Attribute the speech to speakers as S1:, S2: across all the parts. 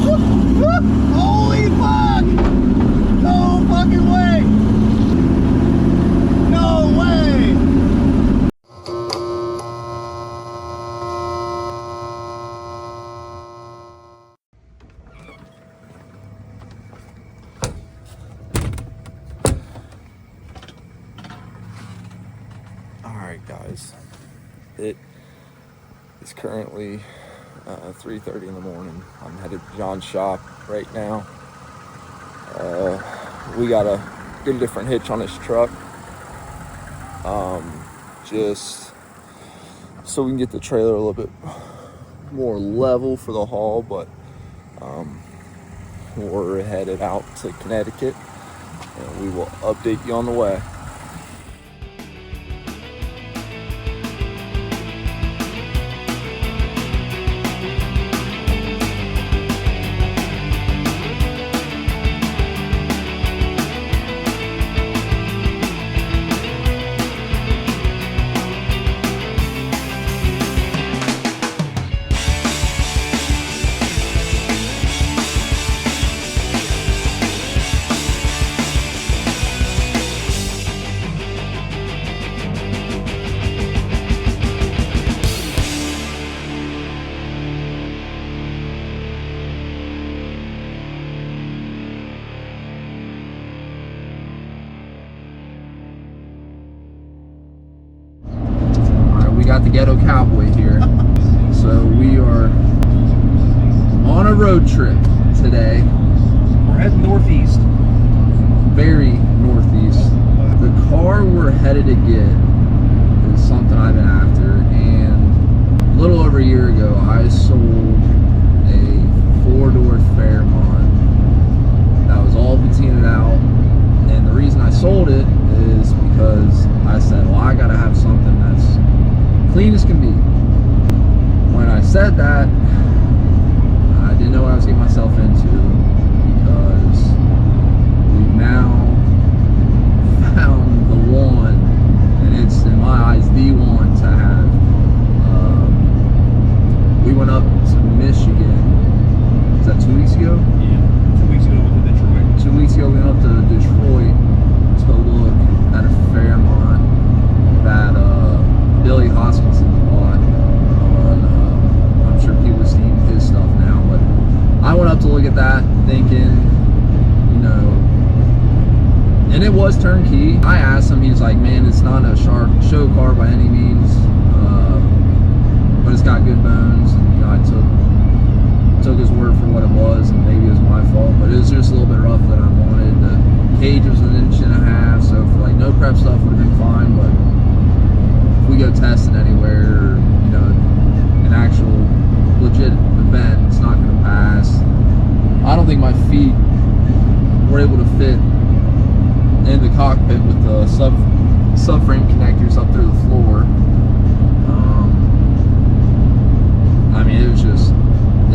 S1: Holy fuck! No fucking way! No way! Alright guys, it is currently 3:30 in the morning. I'm headed to John's shop right now. We gotta get a different hitch on this truck, just so we can get the trailer a little bit more level for the haul, but we're headed out to Connecticut and we will update you on the way. Got the ghetto cowboy here. So we are on a road trip today.
S2: We're heading northeast.
S1: Very northeast. The car we're headed to get is something I've been after, and a little over a year ago I sold a 4-door Fairmont that was all patinaed out, and the reason I sold it is because I said, well, I gotta have something that's clean as can be. When I said that, I didn't know what I was getting myself into, because we've now found the one, and it's in my eyes the one to have. We went up to Michigan. Was that 2 weeks ago?
S2: Yeah, 2 weeks ago we went to Detroit.
S1: 2 weeks ago we went up to Detroit to look at a Fairmont that Billy Hoskinson bought on, I'm sure people have seen his stuff now, but I went up to look at that thinking, you know, and it was turnkey. I asked him, he's like, man, it's not a sharp show car by any means, but it's got good bones, and you know, I took his word for what it was, and maybe it was my fault, but it was just a little bit rougher than I wanted. The cage was 1.5 inches, so for like no prep stuff would have been fine, but if we go testing anywhere, you know, an actual legit event, it's not going to pass. I don't think my feet were able to fit in the cockpit with the subframe connectors up through the floor. I mean,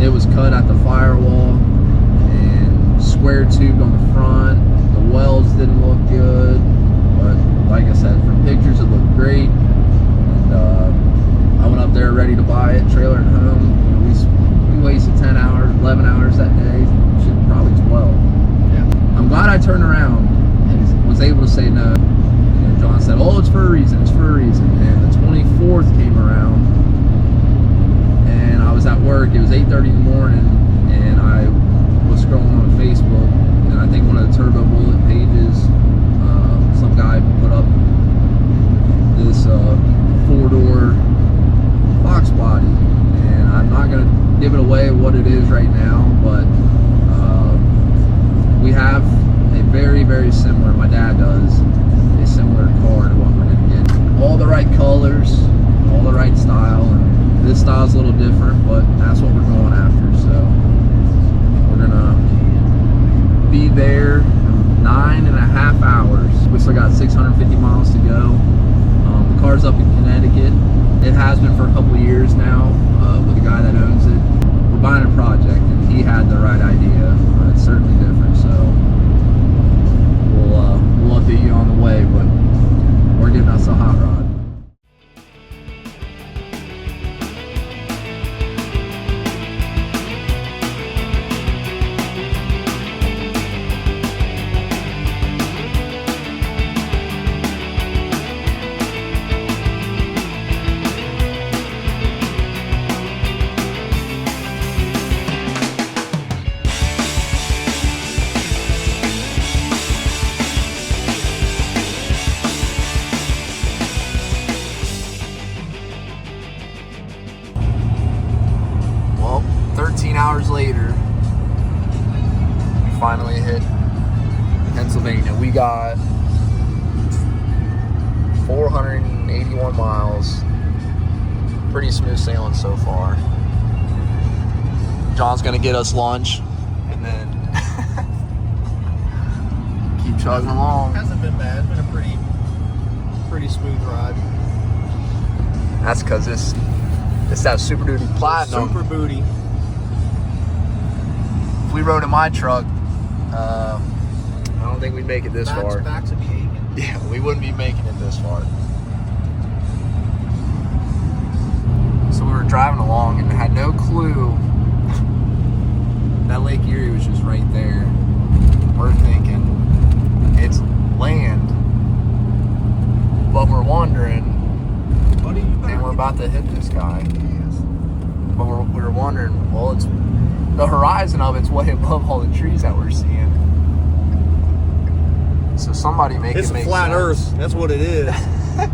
S1: it was cut at the firewall and square tubed on the front. The welds didn't look good, but like I said, from pictures it looked great. I went up there ready to buy it, trailer at home. You know, we wasted 10 hours, 11 hours that day, probably 12. Yeah. I'm glad I turned around and was able to say no. You know, John said, oh, it's for a reason, it's for a reason. And the 24th came around, and I was at work. It was 8:30 in the morning, and I was scrolling on Facebook, and I think one of the Turbo Bullet pages, some guy put up this 4-door box body, and I'm not going to give it away what it is right now, but we have a very, very similar, my dad does, a similar car to what we're going to get. All the right colors, all the right style, and this style's a little different, but that's what we're going after. So we're going to be there in 9.5 hours. We still got 650 miles to go. The car's up in Connecticut. It has been for a couple of years now, with the guy that owns it. We're buying a project, and he had the right idea. It's certainly different, so we'll update you on the way, but we're getting us a hot rod. hours later, we finally hit Pennsylvania. We got 481 miles. Pretty smooth sailing so far. John's gonna get us lunch and then keep chugging along.
S2: Hasn't been bad. It's been a pretty smooth ride.
S1: That's because it's that Super Duty Platinum.
S2: Super booty.
S1: If we rode in my truck, I don't think we'd make it this far.
S2: Backs would be aching.
S1: Yeah, we wouldn't be making it this far. So we were driving along and had no clue that Lake Erie was just right there. We're thinking it's land, but we're wondering, and we're about to hit this guy. But we were wondering, well, it's the horizon of it's way above all the trees that we're seeing. So somebody make it make sense.
S2: It's a flat Earth. That's what it is. The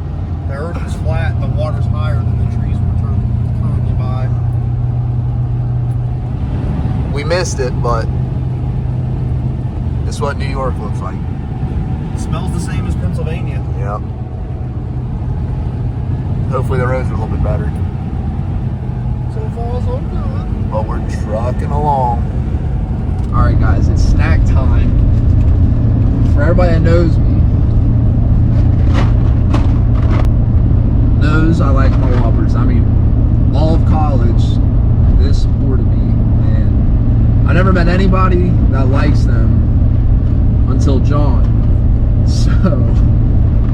S2: Earth is flat. The water's higher than the trees we're currently by.
S1: We missed it, but it's what New York looks like.
S2: It smells the same as Pennsylvania.
S1: Yep. Hopefully the roads are a little bit better.
S2: So far, so good.
S1: But we're trucking along. Alright guys, it's snack time. For everybody that knows me, knows I like my Whoppers. I mean, all of college, this supported me. And I never met anybody that likes them until John. So,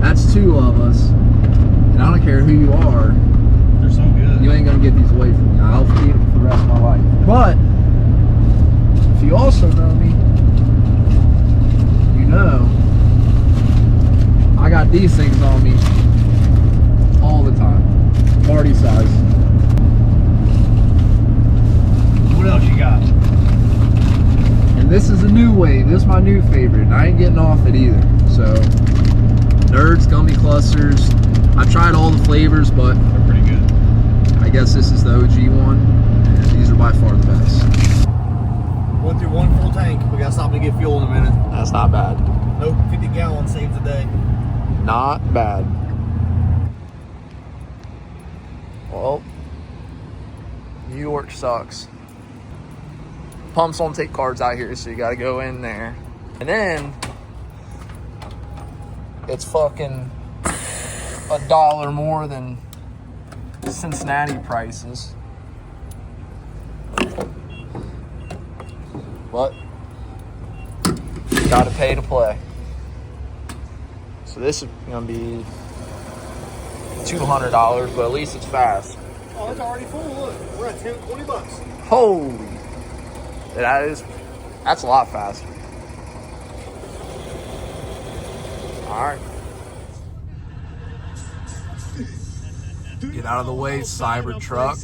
S1: that's two of us. And I don't care who you are.
S2: They're so good.
S1: You ain't gonna get these away from me. I'll feed them for the rest of my life. But if you also know me, you know I got these things on me all the time. Party size.
S2: What else you got?
S1: And this is a new wave. This is my new favorite. I ain't getting off it either. So, Nerds Gummy Clusters. I've tried all the flavors, but
S2: They're pretty good.
S1: I guess this is the OG one. And these are by far the best.
S2: Went through one full tank. We got to stop to get fuel in a minute.
S1: That's not bad.
S2: Nope, 50 gallons saves a day.
S1: Not bad. Well, New York sucks. Pumps don't take cards out here, so you gotta go in there. And then it's fucking $1 more than Cincinnati prices. But you gotta pay to play. So this is gonna be $200, but at least it's fast.
S2: Oh, it's already full. Look, we're at 20 bucks.
S1: Holy, that's a lot faster. All right. Get out of the way, Cybertruck.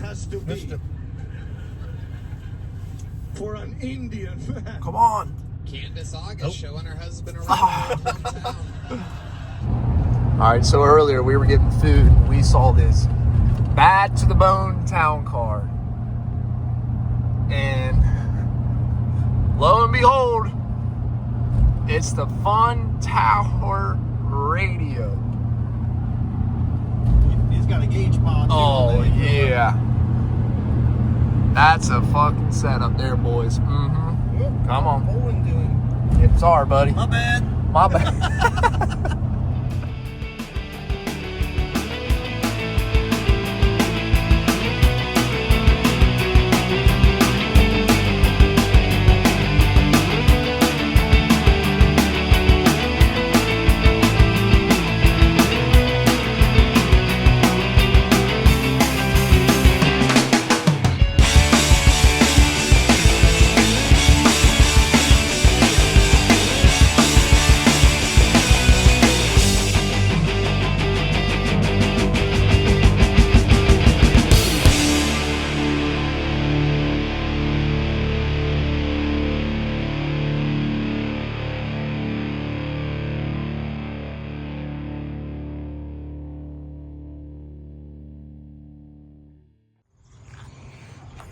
S3: For an Indian man.
S1: Come on.
S4: Candace August showing her husband around downtown.
S1: All right, so earlier we were getting food and we saw this bad to the bone town car. And lo and behold, it's the Fun Tower Radio.
S2: He's got a gauge pod.
S1: Oh, yeah. That's a fucking setup there, boys. Mm-hmm. Come on.
S2: Bowling doing.
S1: It's our buddy.
S2: My bad.
S1: My bad.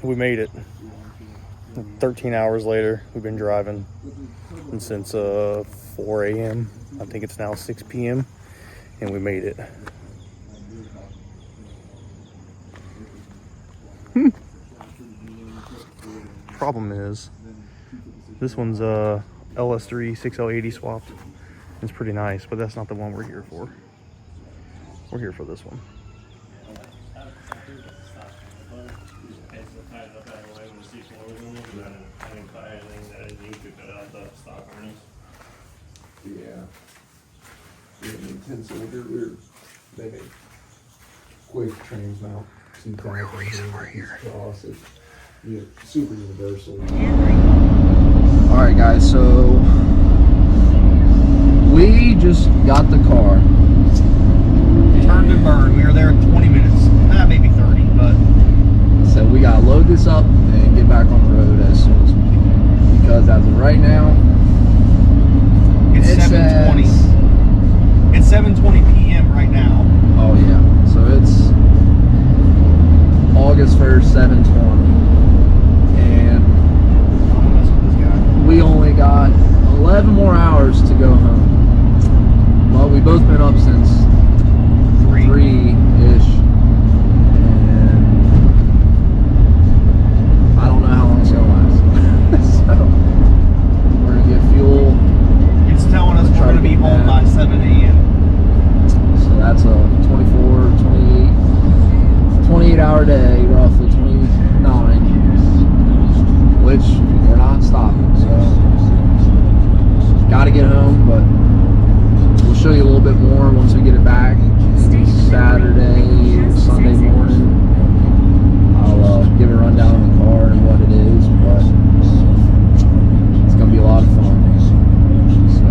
S2: We made it. 13 hours later, we've been driving, and since 4 a.m. I think it's now 6 p.m. and we made it. Problem is, this one's LS3 6L80 swapped. It's pretty nice, but that's not the one we're here for. We're here for this one.
S1: Yeah. Intense order. We're making quick trains now.
S2: The real reason we're here.
S1: Yeah, super universal. Alright guys, so we just got the car.
S2: Turned and burned. We were there in 20 minutes. Maybe 30, but
S1: So we gotta load this up and get back on the road as soon as we can. Because as of right now,
S2: it's 7:20. It's 7:20 p.m. right now.
S1: Oh yeah, so it's August 1st, 7:20, and we only got 11 more hours to go home. Well, we've both been up since 3-ish, and I don't know how long it's gonna last. So we're gonna get fuel.
S2: It's telling us we're going to be home by 7 a.m.
S1: So that's a 28 hour day, roughly 29, which we're not stopping. So got to get home, but we'll show you a little bit more once we get it back. Saturday, Sunday morning, I'll give a rundown on the car and what it is, but it's going to be a lot of fun. So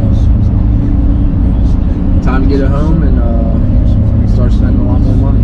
S1: time to get it home and start spending a lot more money.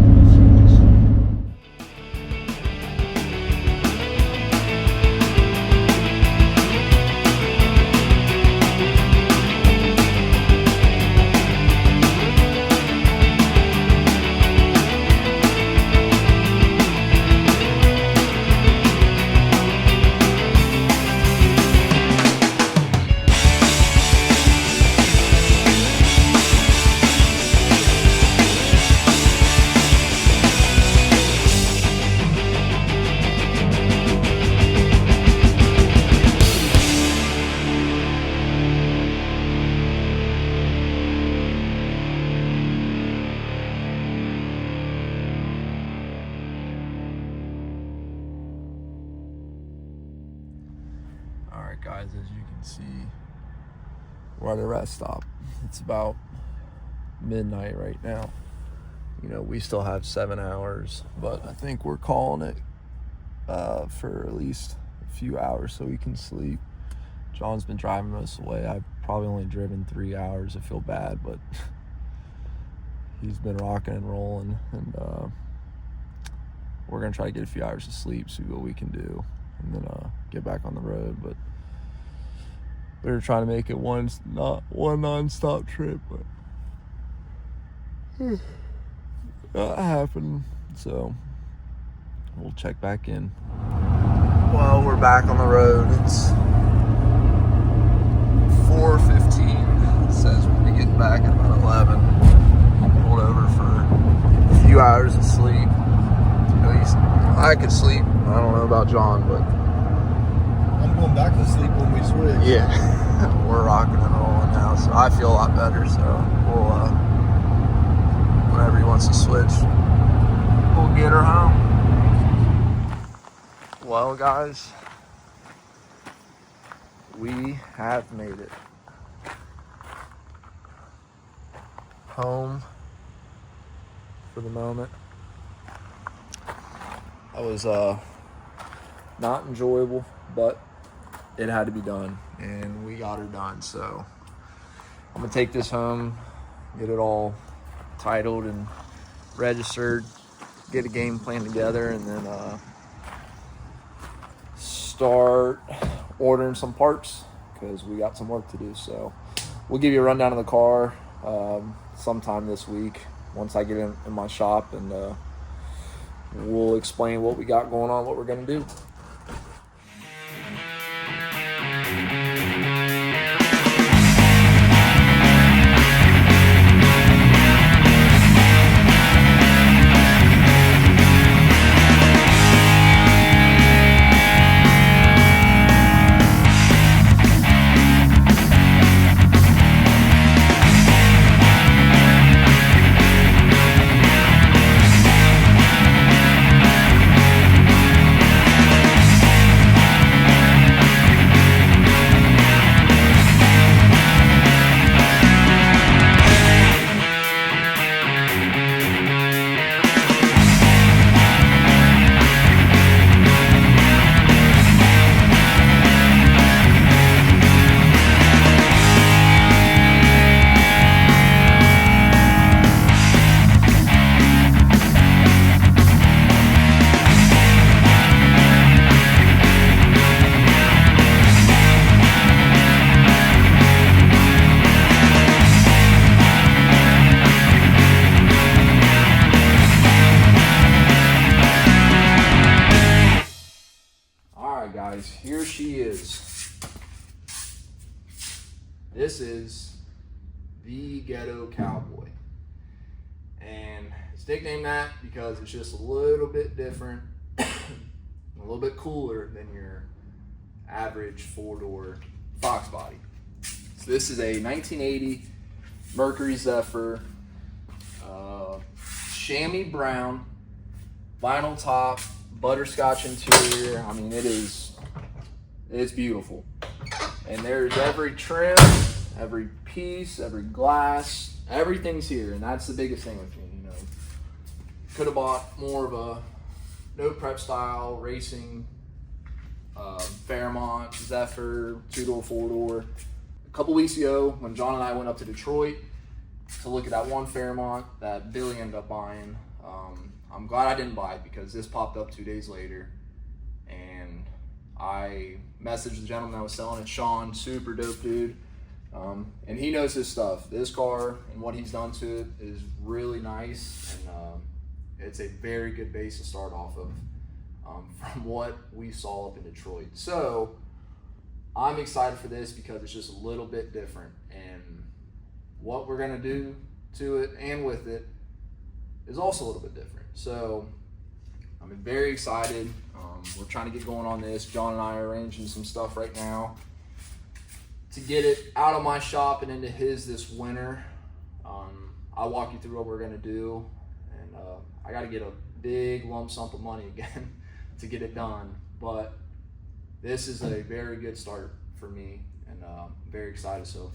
S1: Alright guys, as you can see, we're at a rest stop. It's about midnight right now. You know, we still have 7 hours, but I think we're calling it for at least a few hours so we can sleep. John's been driving most of the way. I've probably only driven 3 hours. I feel bad, but he's been rocking and rolling, and we're gonna try to get a few hours of sleep, see what we can do, and then get back on the road. But we were trying to make it one non-stop trip, but that happened, so we'll check back in. Well, we're back on the road. It's 4:15. It says we'll be getting back at about 11. Pulled over for a few hours of sleep. At least I could sleep. I don't know about John, but
S2: I'm going back to sleep when we switch.
S1: yeah, we're rocking and rolling now, so I feel a lot better. So we'll, whenever he wants to switch, we'll get her home. Well, guys, we have made it home for the moment. That was not enjoyable, but it had to be done, and we got her done. So I'm gonna take this home, get it all titled and registered, get a game plan together, and then start ordering some parts because we got some work to do. So we'll give you a rundown of the car sometime this week once I get in my shop, and we'll explain what we got going on, what we're gonna do. guys, here she is. This is the Ghetto Cowboy. And it's nicknamed that because it's just a little bit different, a little bit cooler than your average four-door Fox body. So this is a 1980 Mercury Zephyr, chamois brown, vinyl top, butterscotch interior. I mean, it's beautiful. And there's every trim, every piece, every glass, everything's here. And that's the biggest thing with me, you know. Could have bought more of a no prep style racing Fairmont Zephyr 2-door, 4-door. A couple weeks ago, when John and I went up to Detroit to look at that one Fairmont that Billy ended up buying, I'm glad I didn't buy it because this popped up 2 days later. And I messaged the gentleman that was selling it, Sean, super dope dude. And he knows his stuff. This car and what he's done to it is really nice, and it's a very good base to start off of from what we saw up in Detroit. So I'm excited for this because it's just a little bit different, and what we're gonna do to it and with it is also a little bit different. So I'm very excited. We're trying to get going on this. John and I are arranging some stuff right now to get it out of my shop and into his this winter. I'll walk you through what we're gonna do, and I gotta get a big lump sum of money again to get it done. But this is a very good start for me, and I'm very excited. So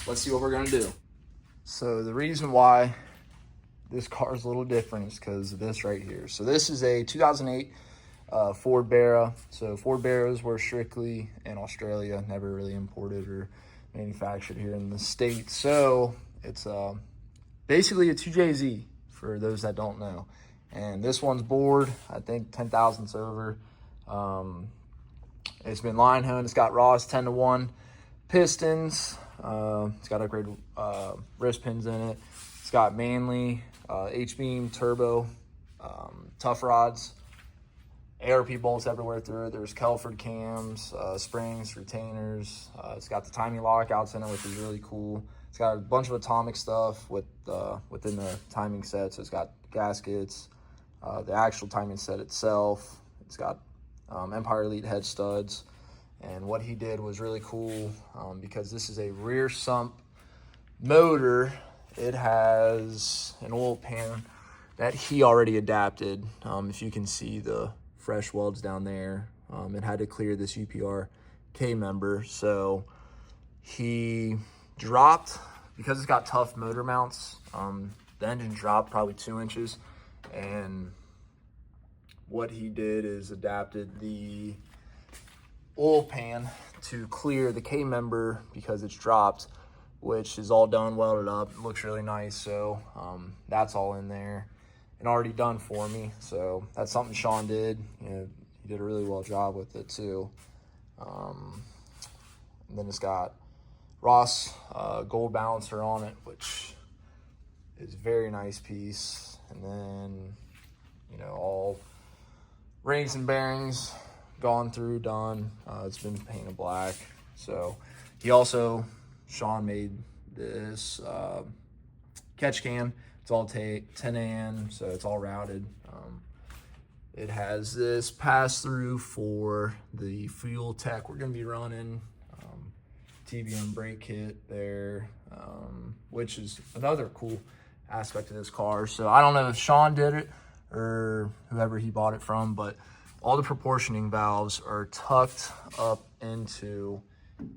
S1: let's see what we're gonna do. So the reason why this car is a little different is because of this right here. So this is a 2008 Ford Barra. So Ford Barras were strictly in Australia, never really imported or manufactured here in the States. So it's basically a 2JZ for those that don't know. And this one's bored, I think 10 thousandths over. It's been line honed. It's got Ross 10-to-1 pistons. It's got upgraded wrist pins in it. It's got Manley H-beam turbo, tough rods, ARP bolts everywhere through it. There's Kelford cams, springs, retainers. It's got the timing lockouts in it, which is really cool. It's got a bunch of atomic stuff within the timing set. So it's got gaskets, the actual timing set itself. It's got Empire Elite head studs. And what he did was really cool because this is a rear sump motor. It has an oil pan that he already adapted. If you can see the fresh welds down there, it had to clear this UPR K member. So he dropped, because it's got tough motor mounts, the engine dropped probably 2 inches. And what he did is adapted the oil pan to clear the K member because it's dropped, which is all done, welded up. It looks really nice. So that's all in there and already done for me. So that's something Sean did. You know, he did a really well job with it too. And then it's got Ross gold balancer on it, which is a very nice piece. And then, you know, all rings and bearings gone through, done. It's been painted black. So he also, Sean made this catch can. It's all 10AN, so it's all routed. It has this pass-through for the fuel tech we're going to be running. TBM brake kit there, which is another cool aspect of this car. So I don't know if Sean did it or whoever he bought it from, but all the proportioning valves are tucked up into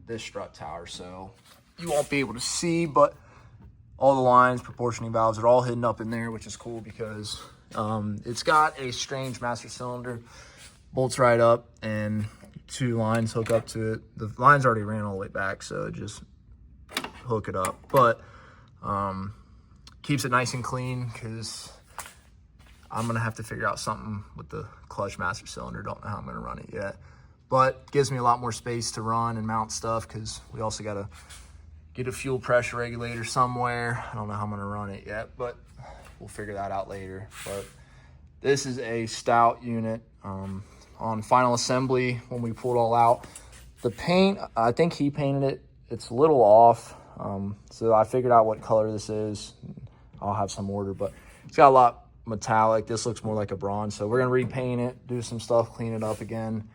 S1: this strut tower. So you won't be able to see, but all the lines, proportioning valves are all hidden up in there, which is cool because it's got a strange master cylinder, bolts right up, and 2 lines hook up to it. The lines already ran all the way back, so just hook it up. But keeps it nice and clean because I'm gonna have to figure out something with the clutch master cylinder. Don't know how I'm gonna run it yet, but gives me a lot more space to run and mount stuff because we also gotta get a fuel pressure regulator somewhere. I don't know how I'm gonna run it yet, but we'll figure that out later. But This is a stout unit. On final assembly, when we pulled all out, the paint, I think he painted it. It's a little off. So I figured out what color this is. I'll have some order, but it's got a lot metallic. This looks more like a bronze. So we're going to repaint it, do some stuff, clean it up again.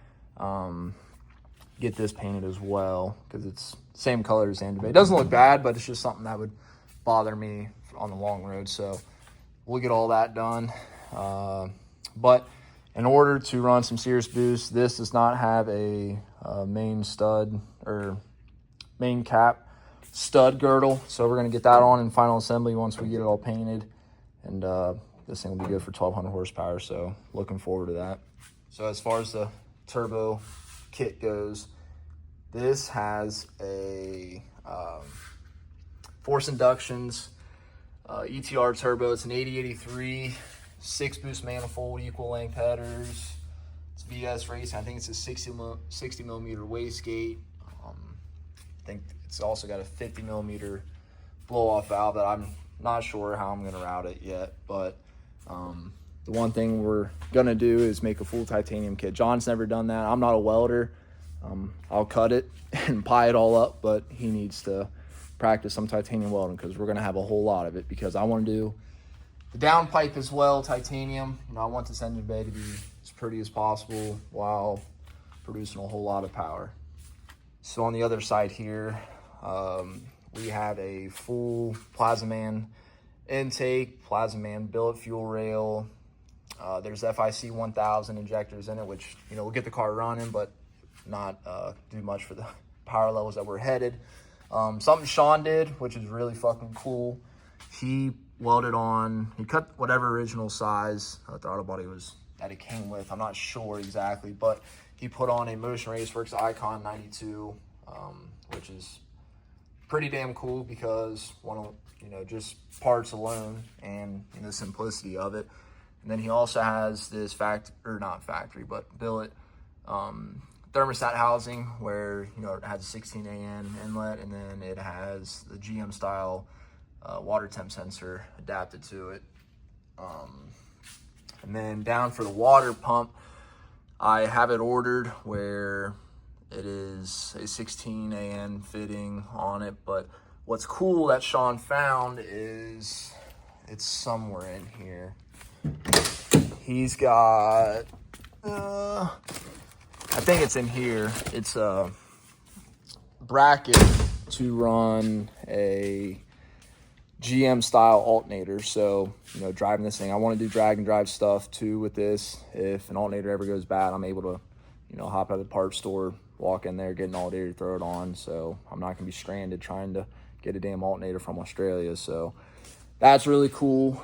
S1: Get this painted as well because it's same color as the end of it. It doesn't look bad, but it's just something that would bother me on the long road. So we'll get all that done. But in order to run some serious boost, this does not have a main stud or main cap stud girdle. So we're going to get that on in final assembly once we get it all painted. And this thing will be good for 1,200 horsepower. So looking forward to that. So as far as the turbo kit goes, this has a Force Inductions ETR turbo. It's an 8083 6 boost manifold, equal length headers. It's VS Racing. I think it's a 60 millimeter wastegate. I think it's also got a 50 millimeter blow off valve that I'm not sure how I'm gonna route it yet, but the one thing we're gonna do is make a full titanium kit. John's never done that. I'm not a welder. I'll cut it and pie it all up, but he needs to practice some titanium welding because we're gonna have a whole lot of it because I want to do the downpipe as well, titanium. I want this engine bay to be as pretty as possible while producing a whole lot of power. So on the other side here, we have a full Plazaman intake, Plazaman billet fuel rail. There's FIC 1000 injectors in it, which, will get the car running, but not do much for the power levels that we're headed. Something Sean did, which is really fucking cool. He welded on, he cut whatever original size throttle body was that it came with. I'm not sure exactly, but he put on a Motion Raceworks Icon 92, which is pretty damn cool because just parts alone and the simplicity of it. And then he also has this billet thermostat housing where it has a 16 AN inlet, and then it has the GM style water temp sensor adapted to it. And then down for the water pump, I have it ordered where it is a 16 AN fitting on it, but what's cool that Sean found is it's somewhere in here. He's got, I think it's in here. It's a bracket to run a GM style alternator. So, driving this thing, I want to do drag and drive stuff too with this. If an alternator ever goes bad, I'm able to, hop out of the parts store, walk in there, get an alternator, throw it on. So I'm not going to be stranded trying to get a damn alternator from Australia. So that's really cool.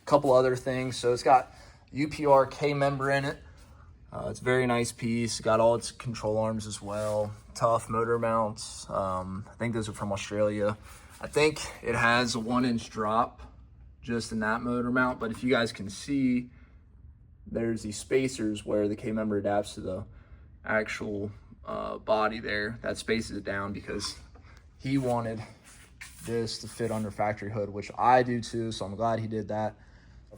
S1: Couple other things. So it's got UPR K member in it. It's a very nice piece. Got all its control arms as well. Tough motor mounts. I think those are from Australia. I think it has a 1-inch drop just in that motor mount, but if you guys can see, there's these spacers where the K member adapts to the actual body there. That spaces it down because he wanted this to fit under factory hood, which I do too, so I'm glad he did that.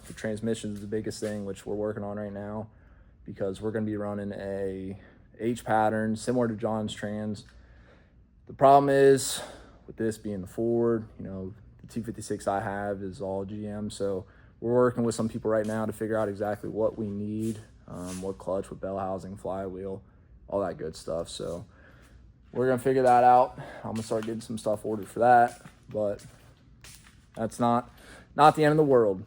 S1: The transmission is the biggest thing, which we're working on right now, because we're going to be running a H pattern similar to John's trans. The problem is with this being the Ford, the 256 I have is all GM, so we're working with some people right now to figure out exactly what we need, what clutch, what bell housing, flywheel, all that good stuff. So we're gonna figure that out. I'm gonna start getting some stuff ordered for that, but that's not the end of the world.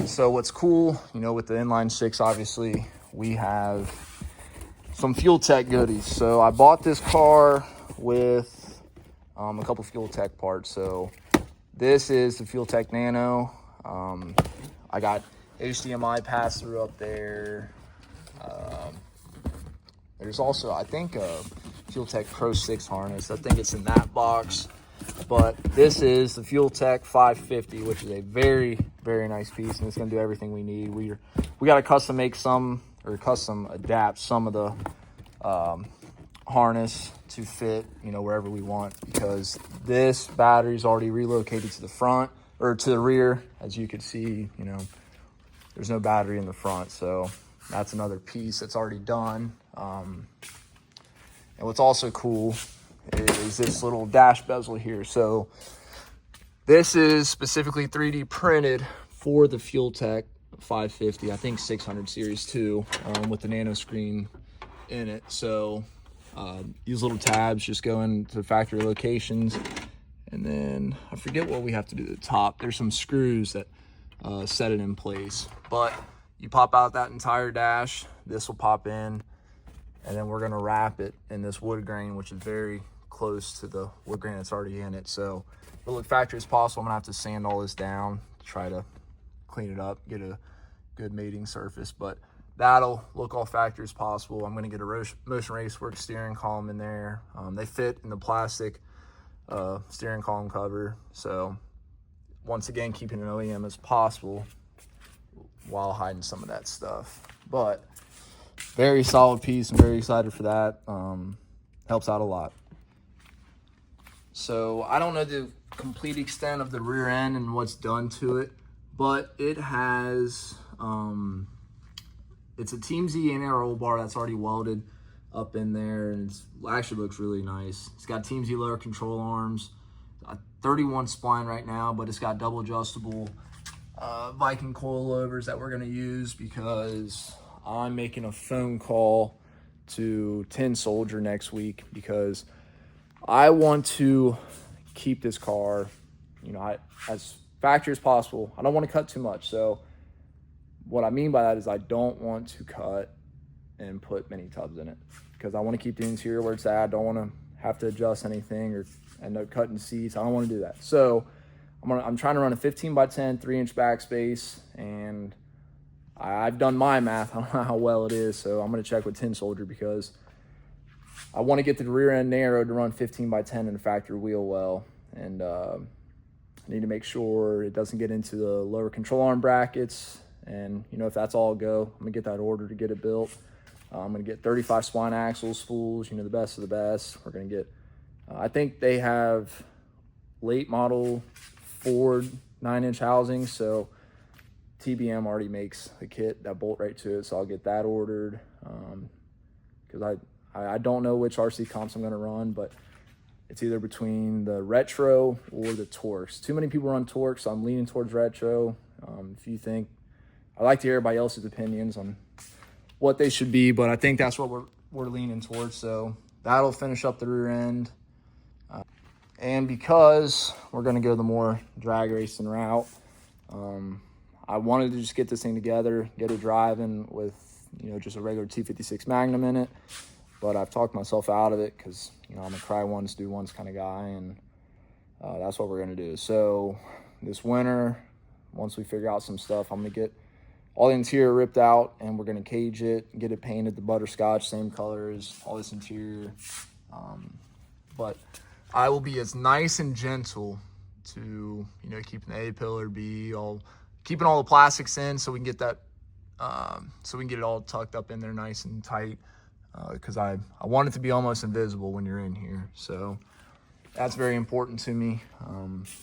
S1: So what's cool, with the inline six, obviously we have some Fuel Tech goodies. So I bought this car with a couple Fuel Tech parts. So this is the Fuel Tech Nano. I got HDMI pass through up there. There's also, I think, a Fuel Tech Pro 6 harness. I think it's in that box. But this is the Fuel Tech 550, which is a very, very nice piece, and it's going to do everything we need. We got to custom make some, or custom adapt some of the harness to fit, wherever we want, because this battery is already relocated to the front, or to the rear. As you can see, there's no battery in the front, so that's another piece that's already done. And what's also cool is this little dash bezel here. So this is specifically 3D printed for the Fuel Tech 550, I think 600 series too, with the nano screen in it. So these little tabs just go into factory locations, and then I forget what we have to do at the top. There's some screws that set it in place, but you pop out that entire dash, this will pop in, and then we're gonna wrap it in this wood grain, which is very close to the wood grain that's already in it. So it'll look factory as possible. I'm gonna have to sand all this down to try to clean it up, get a good mating surface, but that'll look all factory as possible. I'm gonna get a Motion Raceworks steering column in there. They fit in the plastic steering column cover. So once again, keeping an OEM as possible while hiding some of that stuff. But very solid piece. I'm very excited for that. Helps out a lot. So I don't know the complete extent of the rear end and what's done to it, but it has, it's a Team Z and roll bar that's already welded up in there, and it actually looks really nice. It's got Team Z lower control arms, a 31 spline right now, but it's got double adjustable Viking coilovers that we're gonna use because I'm making a phone call to Tin Soldier next week because I want to keep this car, you know, as factory as possible. I don't want to cut too much. So what I mean by that is I don't want to cut and put many tubs in it because I want to keep the interior where it's at. I don't want to have to adjust anything or end up cutting seats. I don't want to do that. So I'm trying to run a 15x10 3-inch backspace, and I've done my math. I don't know how well it is, so I'm going to check with Tin Soldier because I want to get the rear end narrowed to run 15x10 in a factory wheel well, and I need to make sure it doesn't get into the lower control arm brackets. And you know, if that's all go, I'm gonna get that order to get it built. I'm gonna get 35 spline axles, spools, you know, the best of the best. We're gonna get, I think they have late model Ford 9-inch housings, so TBM already makes a kit that bolt right to it, so I'll get that ordered. Because I don't know which RC comps I'm gonna run, but it's either between the retro or the Torx. Too many people run Torx, so I'm leaning towards retro. If you think, I like to hear everybody else's opinions on what they should be, but I think that's what we're leaning towards. So that'll finish up the rear end. And because we're gonna go the more drag racing route, I wanted to just get this thing together, get it driving with, you know, just a regular T56 Magnum in it. But I've talked myself out of it because, you know, I'm a cry once, do once kind of guy, and that's what we're gonna do. So this winter, once we figure out some stuff, I'm gonna get all the interior ripped out and we're gonna cage it, get it painted the butterscotch, same colors, all this interior. But I will be as nice and gentle to, you know, keeping the A-pillar, B, keeping all the plastics in so we can get that, so we can get it all tucked up in there nice and tight. Because I want it to be almost invisible when you're in here. So that's very important to me.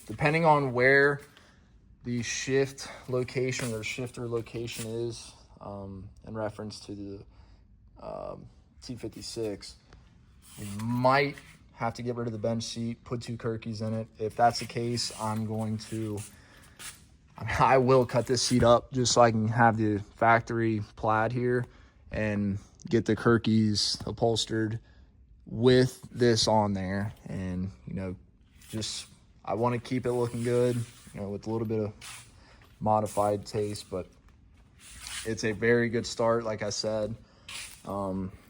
S1: Depending on where the shift location or shifter location is, in reference to the T56, we might have to get rid of the bench seat, put 2 Kirkies in it. If that's the case, I will cut this seat up just so I can have the factory plaid here and get the Kirkies upholstered with this on there. And, you know, just, I want to keep it looking good, you know, with a little bit of modified taste, but it's a very good start, like I said.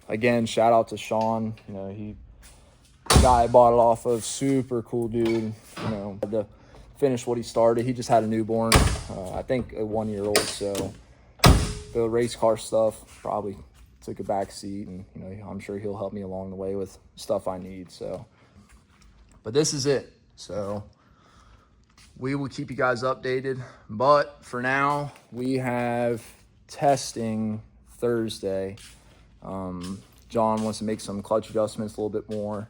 S1: Again, shout out to Sean, you know, the guy I bought it off of, super cool dude, you know, had to finish what he started. He just had a newborn, I think a 1-year-old, so the race car stuff probably took a back seat, and you know, I'm sure he'll help me along the way with stuff I need. So, but this is it. So we will keep you guys updated, but for now we have testing Thursday. John wants to make some clutch adjustments a little bit more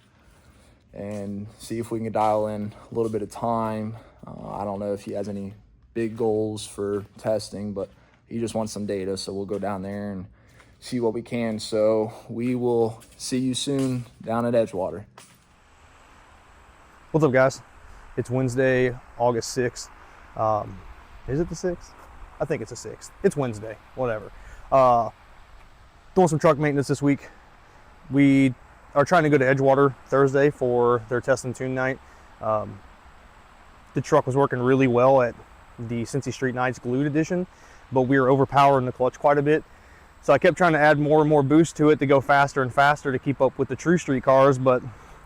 S1: and see if we can dial in a little bit of time. I don't know if he has any big goals for testing, but he just wants some data. So we'll go down there and see what we can. So we will see you soon down at Edgewater.
S2: What's up, guys? It's Wednesday, August 6th. Is it the 6th? I think it's the 6th. It's Wednesday, whatever. Doing some truck maintenance this week. We are trying to go to Edgewater Thursday for their test and tune night. The truck was working really well at the Cincy Street Nights Glued Edition, but we were overpowering the clutch quite a bit. So I kept trying to add more and more boost to it to go faster and faster to keep up with the True Street cars, but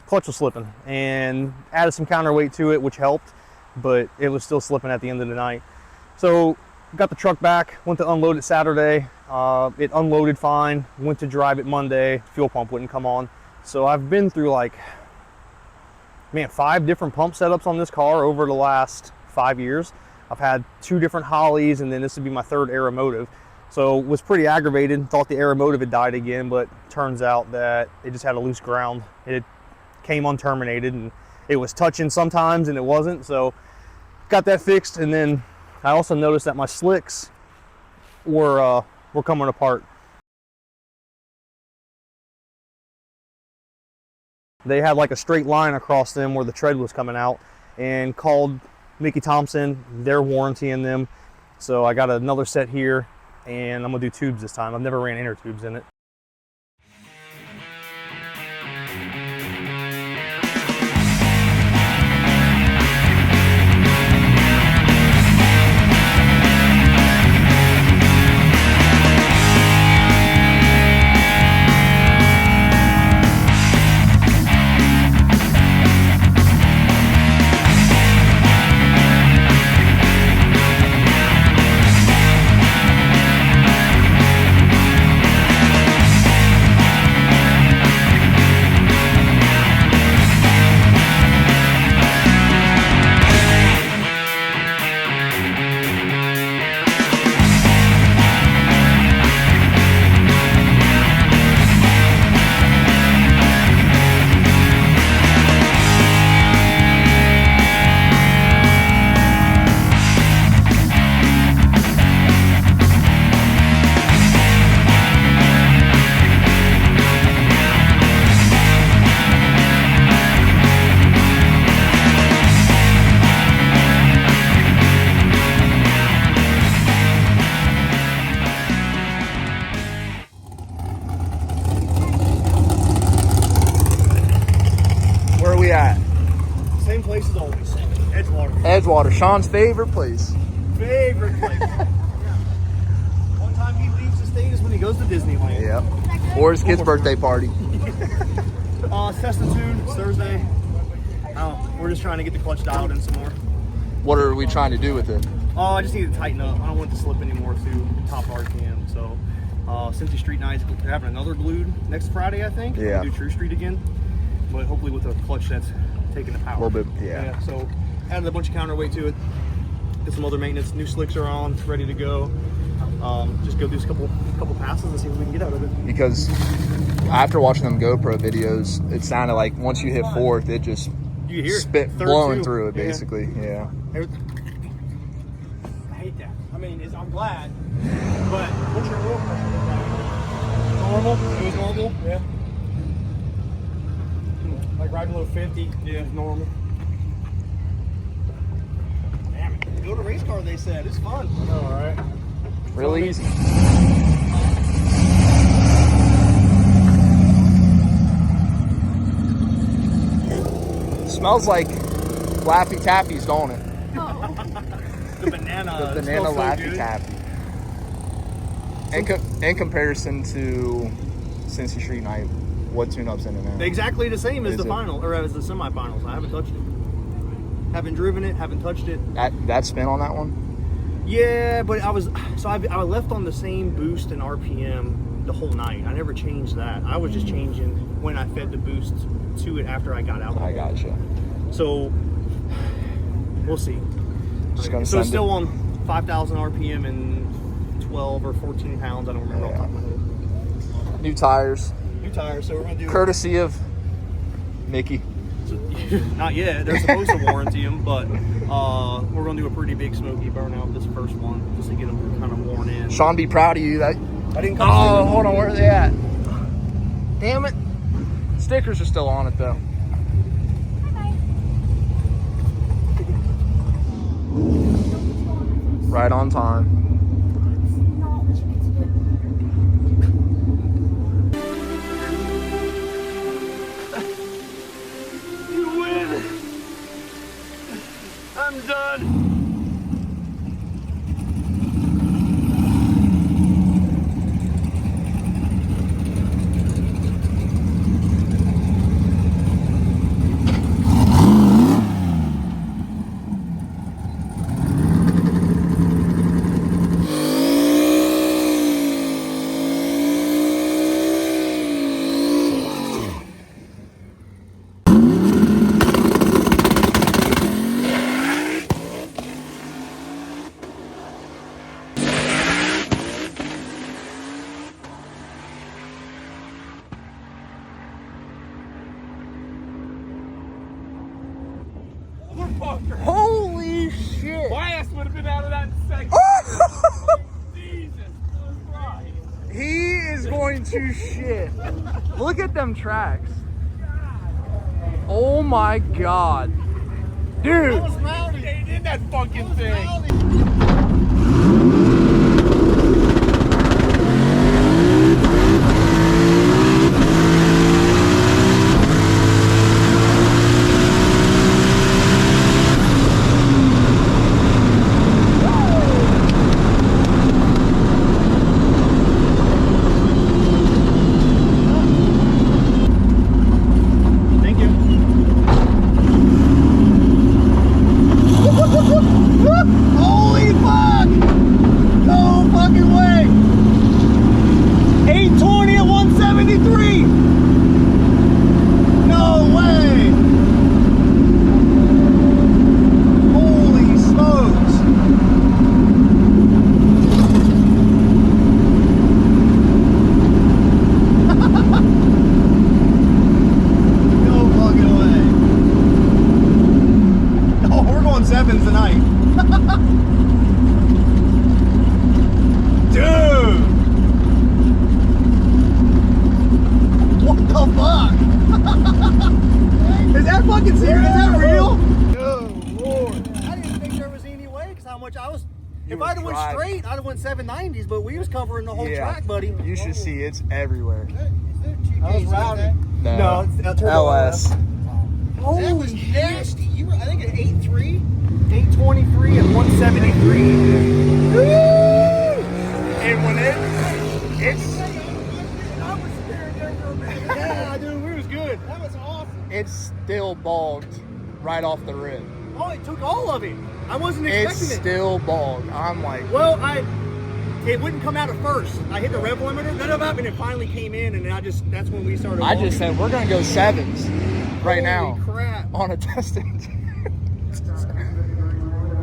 S2: clutch was slipping, and added some counterweight to it, which helped, but it was still slipping at the end of the night. So got the truck back, went to unload it Saturday. It unloaded fine, went to drive it Monday, fuel pump wouldn't come on. So I've been through 5 different pump setups on this car over the last 5 years. I've had 2 different Hollies, and then this would be my 3rd Aeromotive. So was pretty aggravated, thought the Aeromotive had died again, but turns out that it just had a loose ground. It came unterminated, and it was touching sometimes and it wasn't. So got that fixed, and then I also noticed that my slicks were coming apart. They had like a straight line across them where the tread was coming out, and called Mickey Thompson. They're warrantying them. So I got another set here, and I'm gonna do tubes this time. I've never ran inner tubes in it.
S1: Where are we at?
S2: Same place as always, Edgewater.
S1: Edgewater, Sean's favorite place.
S2: Favorite place. One time he leaves the state is when he goes to Disneyland.
S1: Yep. Or his kid's birthday party.
S2: Test and tune, it's Thursday. We're just trying to get the clutch dialed in some more.
S1: What are we trying to do with it?
S2: I just need to tighten up. I don't want it to slip anymore to top RPM. So, Cincy Street Nights, they're having another glued next Friday, I think.
S1: Yeah.
S2: We'll do True Street again, but hopefully with a clutch that's taking the power.
S1: A little bit, yeah.
S2: So, added a bunch of counterweight to it. Did some other maintenance. New slicks are on, ready to go. Just go do a couple passes and see what we can get out of it.
S1: Because after watching them GoPro videos, it sounded like once you hit 4th, it just
S2: You hear
S1: spit
S2: it. Third
S1: blowing
S2: too.
S1: through it,
S2: Yeah.
S1: basically. Yeah.
S2: I hate that. I mean, I'm glad, but what's your oil pressure? Normal? It was normal? Yeah. Like right below 50? Yeah, normal. Damn it. Go to race car, they said. It's fun. All right.
S1: Really easy. Smells like Laffy Taffies, don't it?
S2: The banana.
S1: The banana Laffy Taffy. In comparison to Cincy Street Night, what tune-up's in it now?
S2: Exactly the same as
S1: Is
S2: the
S1: it?
S2: final, or as the semifinals. I haven't touched it. Haven't driven it, haven't touched it.
S1: That spin on that one?
S2: Yeah, but I left on the same boost and RPM the whole night. I never changed that. I was just changing when I fed the boost to it after I got out.
S1: I gotcha.
S2: So we'll see.
S1: Just gonna
S2: So
S1: send
S2: it's still on 5,000 RPM and 12 or 14 pounds. I don't remember off the top of my head.
S1: New tires,
S2: New tires, so we're gonna do
S1: courtesy of Mickey.
S2: Not yet. They're supposed to warranty them, but we're going to do a pretty big smoky burnout this first one just to get them kind of worn in.
S5: Sean, be proud of you. That
S2: I didn't come
S5: Oh, hold on. Where are they at? Damn it. Stickers are still on it, though. Right on time.
S2: You win. I'm done.
S5: Holy shit.
S4: My ass would have been out of that in seconds. Jesus Christ.
S5: He is going to shit. Look at them tracks. Oh my god. Dude.
S4: I was rowdy. They did that fucking thing.
S5: Holy fuck! No fucking way! 820 at 173! No way! Holy smokes! No fucking way! Oh, we're going sevens tonight. Dude! What the fuck? Is that fucking serious? Is that real?
S2: Oh, Lord. I didn't think there was any way because how much I was. If I'd have went straight, I'd have went 790s, but we was covering the whole track, buddy.
S5: You should see it's everywhere.
S2: I was rowdy.
S5: No,
S2: it's turbo
S5: LS.
S2: Holy
S4: That was nasty. You were, I think, at 8.3.
S2: 823 and 173.
S5: And when it's
S4: I was scared there for a minute.
S2: Yeah, dude, we was good.
S4: That was awesome.
S5: it's still bogged right off the rip.
S2: Oh, it took all of it. I wasn't
S5: It's
S2: expecting it.
S5: still bogged. I'm like,
S2: Well, it wouldn't come out at first. I hit the rev limiter, and it finally came in, and that's when we started.
S5: I just said we're gonna go sevens right now
S2: Holy crap.
S5: on a testing.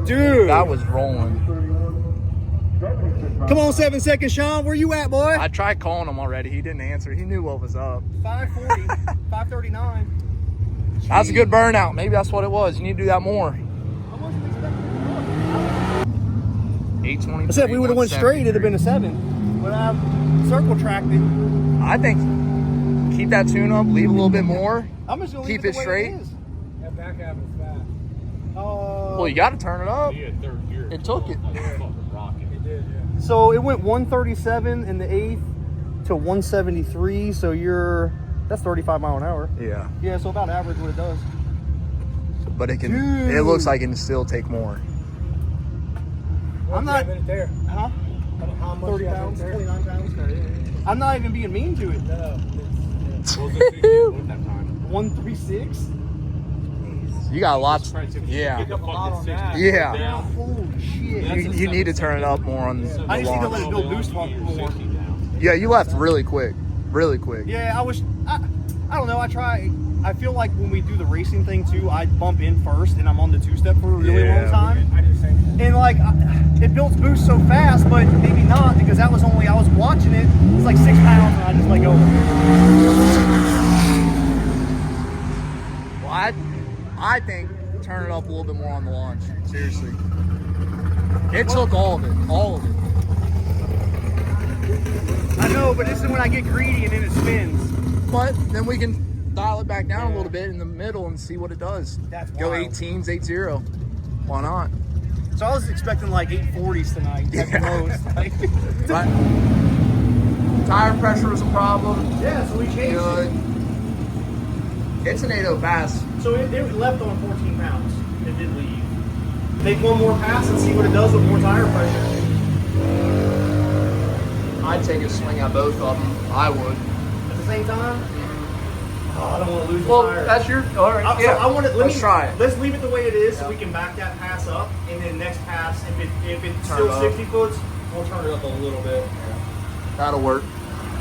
S2: Dude.
S5: That was rolling.
S2: Come on, 7 seconds, Sean. Where you at, boy?
S5: I tried calling him already. He didn't answer. He knew what was up.
S2: 540, 539.
S5: That's a good burnout. Maybe that's what it was. You need to do that more.
S2: I wasn't expecting
S5: 820.
S2: I said if we would have went straight, it'd have been a 7. But I've circle tracked it.
S5: I think keep that tune up, leave a little bit more.
S2: I'm just gonna
S5: Keep
S2: leave
S5: it
S2: the way
S5: straight.
S2: It is.
S4: That back half was fast.
S5: Well, you got to turn it up.
S4: Yeah, third gear.
S5: It took it.
S4: Fucking rocket. It did, yeah.
S2: So it went 137 in the 8th to 173. So that's 35 mile an hour.
S5: Yeah,
S2: Yeah, so about average what it does.
S5: but it can.
S2: Dude.
S5: It looks like it can still take more.
S2: I'm not.
S4: there.
S2: Huh?
S4: How much
S2: 30
S4: you got
S2: pounds,
S4: there?
S2: 29 pounds.
S4: Yeah.
S2: I'm not even being mean to it.
S4: No. What was it that time?
S2: 136.
S5: You got lots. Yeah, yeah.
S2: Holy shit.
S5: You need to turn it up more on the
S2: I just need to let
S5: launch.
S2: it go boost more.
S5: Yeah, you left really quick. Really quick.
S2: Yeah, I don't know. I feel like when we do the racing thing too, I bump in first and I'm on the two-step for a really
S5: Yeah.
S2: long time.
S4: I did the same thing.
S2: And like, it builds boost so fast, but maybe not because I was watching it. It's like 6 pounds and I just let go.
S5: Well,
S1: I think, turn it up a little bit more on the launch. Seriously. It took all of it. All of it.
S2: I know, but this is when I get greedy and then it spins.
S1: But then we can dial it back down a little bit in the middle and see what it does.
S2: That's
S1: Go
S2: wild.
S1: 18s, 8-0. Why not?
S2: So I was expecting like 840s tonight at the most. Like,
S1: Right. Tire pressure was a problem.
S2: yeah, so we changed
S1: Good. It's an 8.0 pass.
S2: it. So it left on 14 pounds. It did leave. Take one more pass and see what it does with more tire pressure.
S1: I'd take a swing at both of them. I would.
S2: At the same time? Oh, I don't want to lose the
S1: Well,
S2: tire.
S1: that's your. All right.
S2: So
S1: Yeah.
S2: I want to.
S1: Let's try it.
S2: Let's leave it the way it is, so we can back that pass up, and then next pass, if it's
S1: Turn
S2: still
S1: it up.
S2: 60 foots, we'll turn it up a little bit.
S1: That'll work.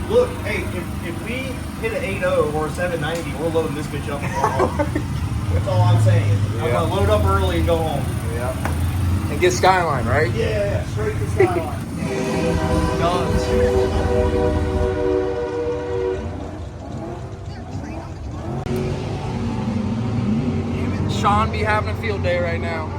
S2: Look, hey, if we hit an 8.0 or a 790, we're loading this bitch up and going home. That's all I'm saying. I'm gonna load up early and go home.
S1: Yeah. And get Skyline, right?
S2: Yeah, straight to Skyline.
S1: Sean be having a field day right now.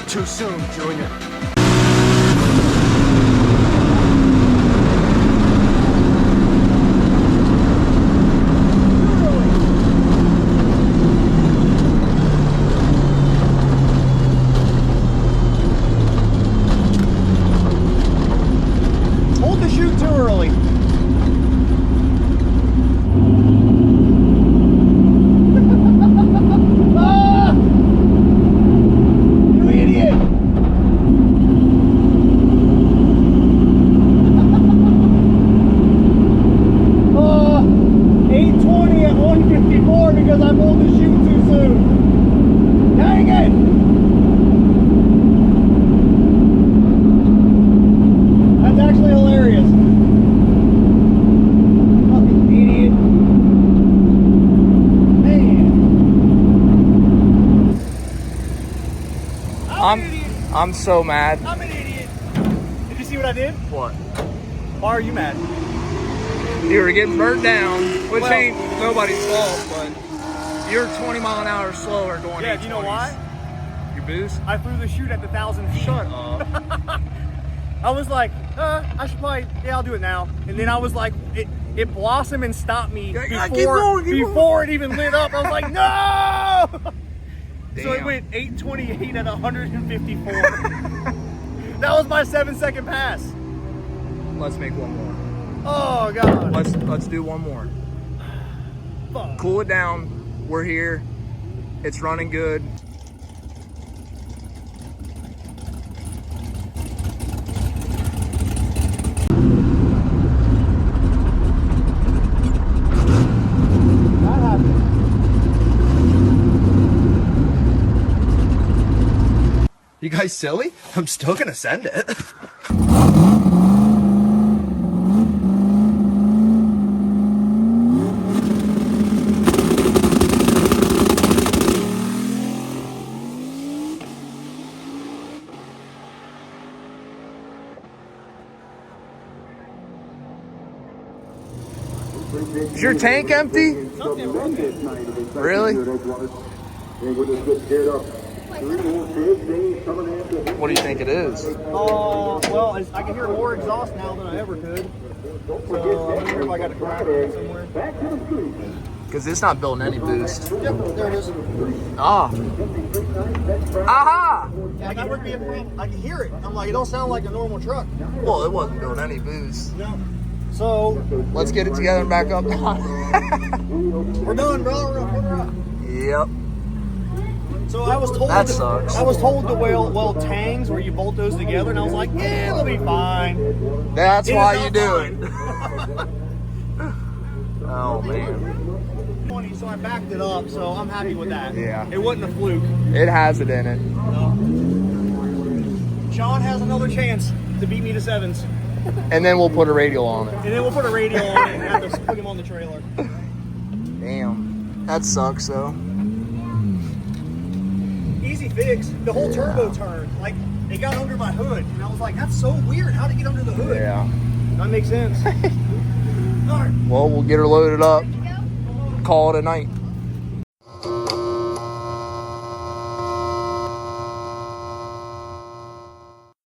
S1: Too soon, Junior.
S2: Hold the chute too early. Ah! You idiot! Oh, 820 at 154 because I pulled the chute too soon. Dang it! That's actually hilarious. Fucking idiot. Man.
S1: I'm so mad.
S2: I'm an idiot. Did you see what I did?
S1: What?
S2: Why are you mad?
S1: You were getting burnt down, which
S2: Well-
S1: ain't nobody's fault, but you're 20 mile an hour slower going.
S2: Yeah, do you know why?
S1: Your boost?
S2: I threw the chute at the 1,000 feet.
S1: Shut up.
S2: I was like, I should probably, yeah, I'll do it now. And then I was like, it blossomed and stopped me
S1: Yeah,
S2: before,
S1: keep going, keep
S2: before it even lit up. I was like, no! So it
S1: Damn.
S2: went 828 at 154. That was my 7-second pass.
S1: Let's make one more.
S2: Oh, God.
S1: Let's do one more.
S2: Fuck.
S1: Cool it down. We're here. It's running good.
S2: That happened.
S6: You guys silly? I'm still gonna send it.
S1: Is your tank empty? Really? What do you think it is?
S2: Well, I can hear more exhaust now than I ever could. So I'm sure if I got a crack somewhere.
S1: Because it's not building any boost.
S2: Yep, there it is.
S1: Ah. Aha!
S2: Like that would be a problem. I can hear it. I'm like, it don't sound like a normal truck.
S1: Well, it wasn't building any boost.
S2: No. So
S1: Let's get it together and back up.
S2: we're done, bro. We're up.
S1: Yep.
S2: So I was told
S1: That sucks.
S2: I was told to weld tangs where you bolt those together, and I was like, yeah, it'll be fine.
S1: That's
S2: It
S1: why
S2: is
S1: you
S2: not
S1: do
S2: fine.
S1: it. Oh, man.
S2: So I backed it up, so I'm happy with that.
S1: Yeah.
S2: It wasn't a fluke.
S1: It has it in it.
S2: No. Sean has another chance to beat me to sevens.
S1: And then we'll put a radial on it.
S2: And then we'll put a radio on it and have to put him on the trailer.
S1: Damn. That sucks, though.
S2: Easy fix. The whole turbo turned. Like, it got under my hood. And I was like, that's so weird. How'd it get under the hood?
S1: Yeah.
S2: That makes sense. All right.
S1: Well, we'll get her loaded up. Call it a night.